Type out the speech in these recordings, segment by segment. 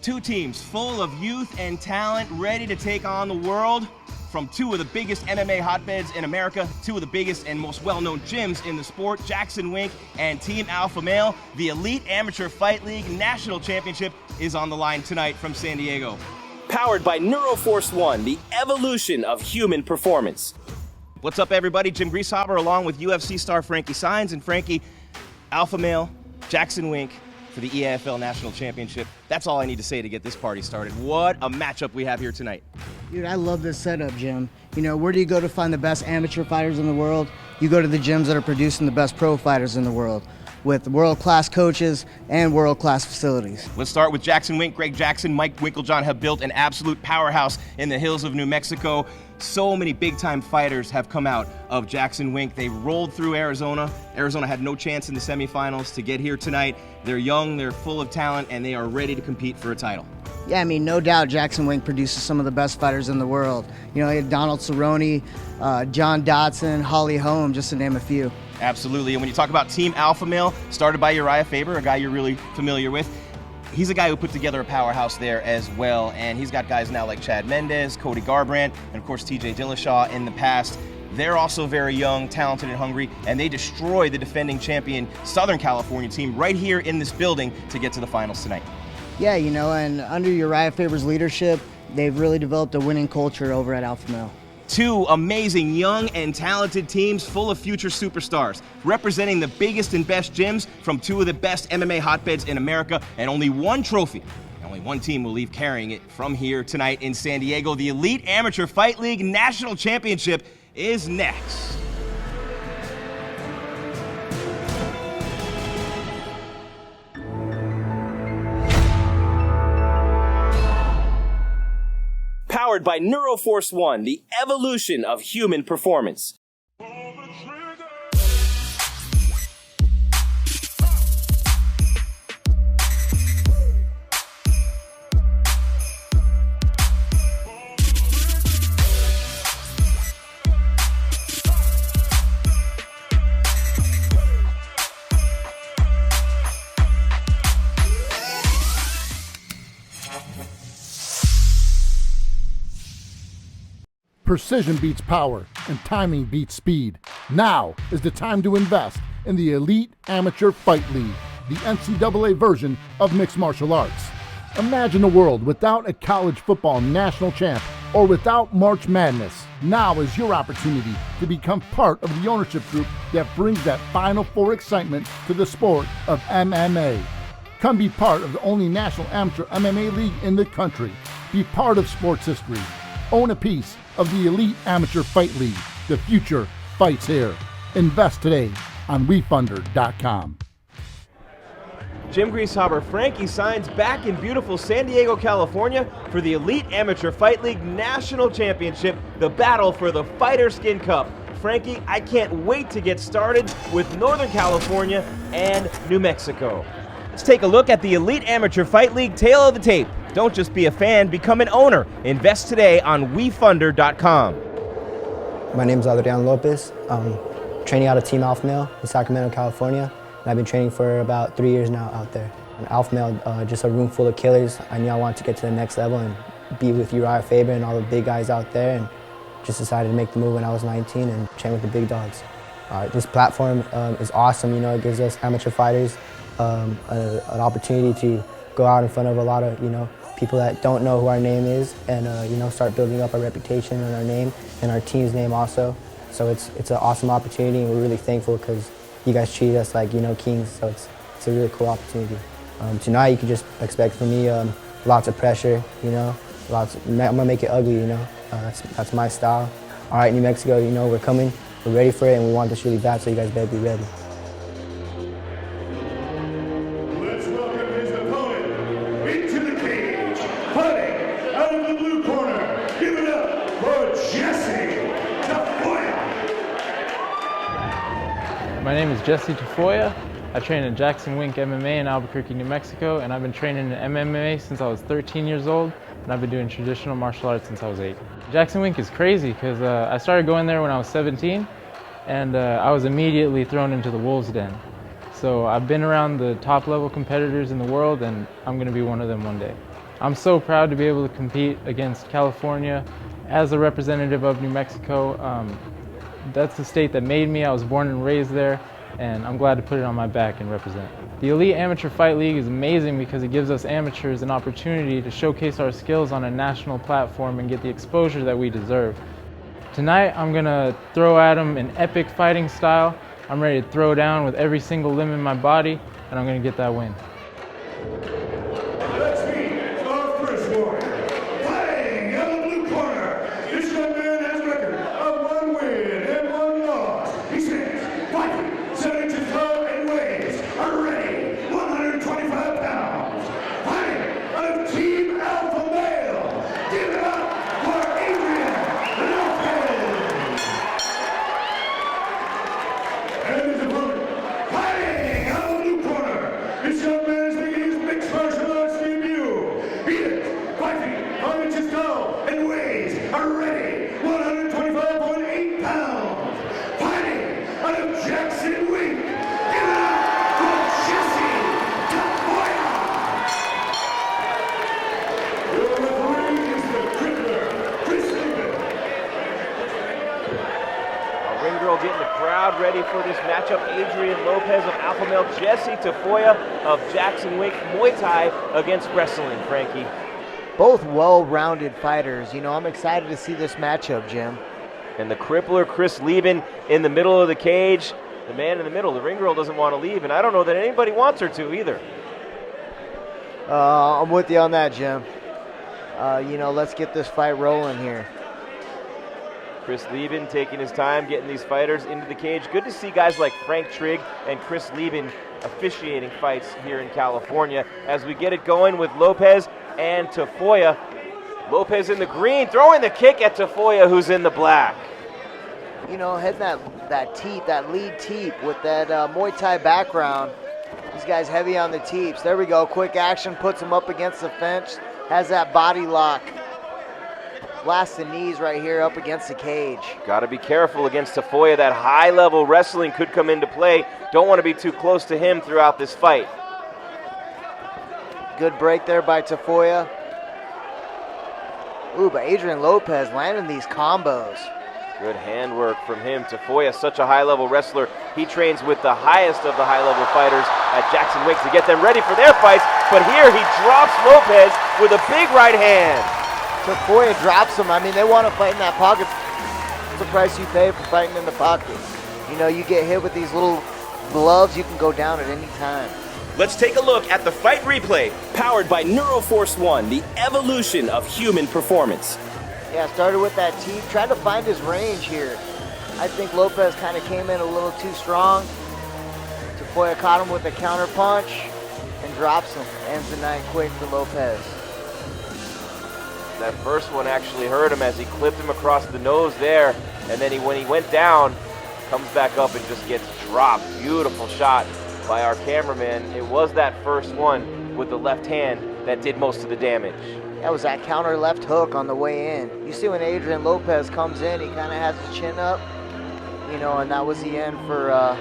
Two teams full of youth and talent ready to take on the world. From two of the biggest MMA hotbeds in America, two of the biggest and most well-known gyms in the sport, Jackson Wink and Team Alpha Male, the Elite Amateur Fight League National Championship is on the line tonight from San Diego. Powered by Neuroforce One, the evolution of human performance. What's up, everybody? Jim Greasehaber along with UFC star Frankie Saenz. And Frankie, Alpha Male, Jackson Wink for the EAFL National Championship. That's all I need to say to get this party started. What a matchup we have here tonight. Dude, I love this setup, Jim. You know, where do you go to find the best amateur fighters in the world? You go to the gyms that are producing the best pro fighters in the world, with world-class coaches and world-class facilities. Let's start with Jackson Wink. Greg Jackson, Mike Winklejohn have built an absolute powerhouse in the hills of New Mexico. So many big-time fighters have come out of Jackson Wink. They rolled through Arizona. Arizona had no chance in the semifinals to get here tonight. They're young, they're full of talent, and they are ready to compete for a title. Yeah, I mean, no doubt Jackson Wink produces some of the best fighters in the world. You know, he had Donald Cerrone, John Dodson, Holly Holm, just to name a few. Absolutely, and when you talk about Team Alpha Male, started by Uriah Faber, a guy you're really familiar with, he's a guy who put together a powerhouse there as well, and he's got guys now like Chad Mendes, Cody Garbrandt, and of course TJ Dillashaw in the past. They're also very young, talented, and hungry, and they destroyed the defending champion Southern California team right here in this building to get to the finals tonight. Yeah, you know, and under Uriah Faber's leadership, they've really developed a winning culture over at Alpha Male. Two amazing young and talented teams full of future superstars, representing the biggest and best gyms from two of the best MMA hotbeds in America, and only one trophy. Only one team will leave carrying it from here tonight in San Diego. The Elite Amateur Fight League National Championship is next. Powered by Neuroforce One, the evolution of human performance. Precision beats power, and timing beats speed. Now is the time to invest in the Elite Amateur Fight League, the NCAA version of mixed martial arts. Imagine a world without a college football national champ or without March Madness. Now is your opportunity to become part of the ownership group that brings that Final Four excitement to the sport of MMA. Come be part of the only national amateur MMA league in the country. Be part of sports history. Own a piece of the Elite Amateur Fight League. The future fights here. Invest today on WeFunder.com. Jim Greasehaber, Frankie Saenz back in beautiful San Diego, California for the Elite Amateur Fight League National Championship, the battle for the Fighter Skin Cup. Frankie, I can't wait to get started with Northern California and New Mexico. Let's take a look at the Elite Amateur Fight League Tale of the Tape. Don't just be a fan, become an owner. Invest today on WeFunder.com. My name is ADRIAN LOPEZ. I'm training out of Team Alpha Male in Sacramento, California. And I've been training for about 3 years now out there. And Alpha Male, just a room full of killers. I knew I wanted to get to the next level and be with Uriah Faber and all the big guys out there, and just decided to make the move when I was 19 and train with the big dogs. This platform is awesome. You know, it gives us amateur fighters an opportunity to go out in front of a lot of, people that don't know who our name is, and start building up our reputation and our name and our team's name also. So it's an awesome opportunity, and we're really thankful because you guys treat us like kings. So it's a really cool opportunity. Tonight you can just expect from me lots of pressure. I'm gonna make it ugly. That's my style. All right, New Mexico, we're coming, we're ready for it, and we want this really bad. So you guys better be ready. My name is Tafoya. I train at Jackson Wink MMA in Albuquerque, New Mexico, and I've been training in MMA since I was 13 years old, and I've been doing traditional martial arts since I was 8. Jackson Wink is crazy because I started going there when I was 17, and I was immediately thrown into the wolves' den. So I've been around the top level competitors in the world, and I'm going to be one of them one day. I'm so proud to be able to compete against California as a representative of New Mexico. That's the state that made me. I was born and raised there, and I'm glad to put it on my back and represent. The Elite Amateur Fight League is amazing because it gives us amateurs an opportunity to showcase our skills on a national platform and get the exposure that we deserve. Tonight, I'm gonna throw at them in epic fighting style. I'm ready to throw down with every single limb in my body, and I'm gonna get that win. Let's meet our first warrior. Fighting out of the blue corner. This young man has a record of 1 win and 1 loss. He stands fighting 72 and weighs already 125 pounds. Fighting out of Team Alpha Male. Give it up for ADRIAN LOPEZ. And his opponent, fighting out of the blue corner. This young man is making his mixed martial arts debut. He is 5 feet 5 inches tall and weighs already 125.8 pounds. Fighting out of Jackson Wink. Give it up for Jesse Tafoya. Your referee is the crippler, Chris David. A ring girl getting the crowd ready for this matchup. Adrian Lopez of Alpha Male, Jesse Tafoya of Jackson Wink. Muay Thai against wrestling, Frankie. Both well-rounded fighters. You know, I'm excited to see this matchup, Jim. And the crippler, Chris Lieben, in the middle of the cage. The man in the middle, the ring girl doesn't want to leave, and I don't know that anybody wants her to either. I'm with you on that, Jim. You know, let's get this fight rolling here. Chris Lieben taking his time, getting these fighters into the cage. Good to see guys like Frank Trigg and Chris Lieben officiating fights here in California as we get it going with Lopez and Tafoya. Lopez in the green, throwing the kick at Tafoya, who's in the black. You know, hitting that lead teep with that Muay Thai background. These guys heavy on the teeps. There we go, quick action, puts him up against the fence, has that body lock. Blasts the knees right here up against the cage. Got to be careful against Tafoya. That high-level wrestling could come into play. Don't want to be too close to him throughout this fight. Good break there by Tafoya. Ooh, but Adrian Lopez landing these combos. Good handwork from him. Tafoya, such a high-level wrestler. He trains with the highest of the high-level fighters at Jackson Wink to get them ready for their fights. But here he drops Lopez with a big right hand. Tafoya drops him. I mean, they want to fight in that pocket. It's the price you pay for fighting in the pocket. You know, you get hit with these little gloves, you can go down at any time. Let's take a look at the fight replay, powered by Neuroforce One, the evolution of human performance. Yeah, started with that teep, tried to find his range here. I think Lopez kind of came in a little too strong. Tafoya caught him with a counter punch and drops him. Ends the night quick for Lopez. That first one actually hurt him as he clipped him across the nose there. And then when he went down, comes back up and just gets dropped. Beautiful shot by our cameraman. It was that first one with the left hand that did most of the damage. That was that counter left hook on the way in. You see when Adrian Lopez comes in, he kind of has his chin up, you know, and that was the end for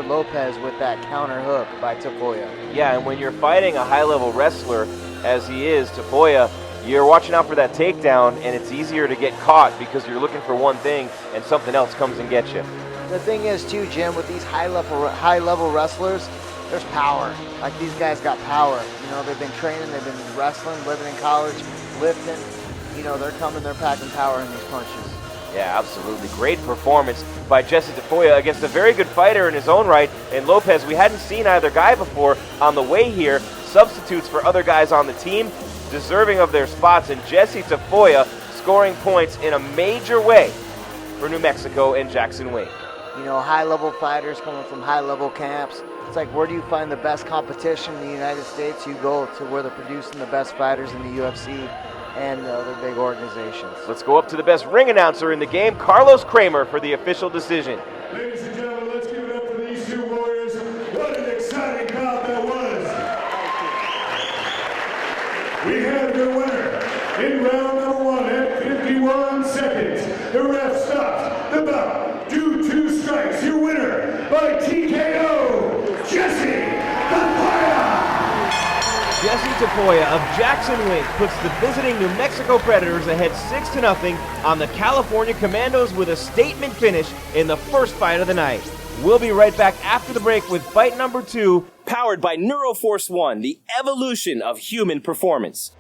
Lopez with that counter hook by Tafoya. Yeah, and when you're fighting a high-level wrestler, as he is, Tafoya, you're watching out for that takedown, and it's easier to get caught because you're looking for one thing and something else comes and gets you. The thing is, too, Jim, with these high-level wrestlers, there's power. Like, these guys got power. You know, they've been training, they've been wrestling, living in college, lifting. You know, they're coming, they're packing power in these punches. Yeah, absolutely. Great performance by Jesse Tafoya against a very good fighter in his own right. And Lopez, we hadn't seen either guy before on the way here. Substitutes for other guys on the team, deserving of their spots. And Jesse Tafoya scoring points in a major way for New Mexico and Jackson Wink. You know, high-level fighters coming from high-level camps. It's like, where do you find the best competition in the United States? You go to where they're producing the best fighters in the UFC and other big organizations. Let's go up to the best ring announcer in the game, Carlos Kramer, for the official decision. Ladies and gentlemen, let's give it up for these two warriors. What an exciting bout that was. We have your winner in round number 1 at 51 seconds. The ref stopped the bout due to strikes. Your winner by TKO, Jesse Tafoya. Jesse Tafoya of Jackson Wink puts the visiting New Mexico Predators ahead 6-0 on the California Commandos with a statement finish in the first fight of the night. We'll be right back after the break with fight number 2. Powered by Neuroforce One, the evolution of human performance.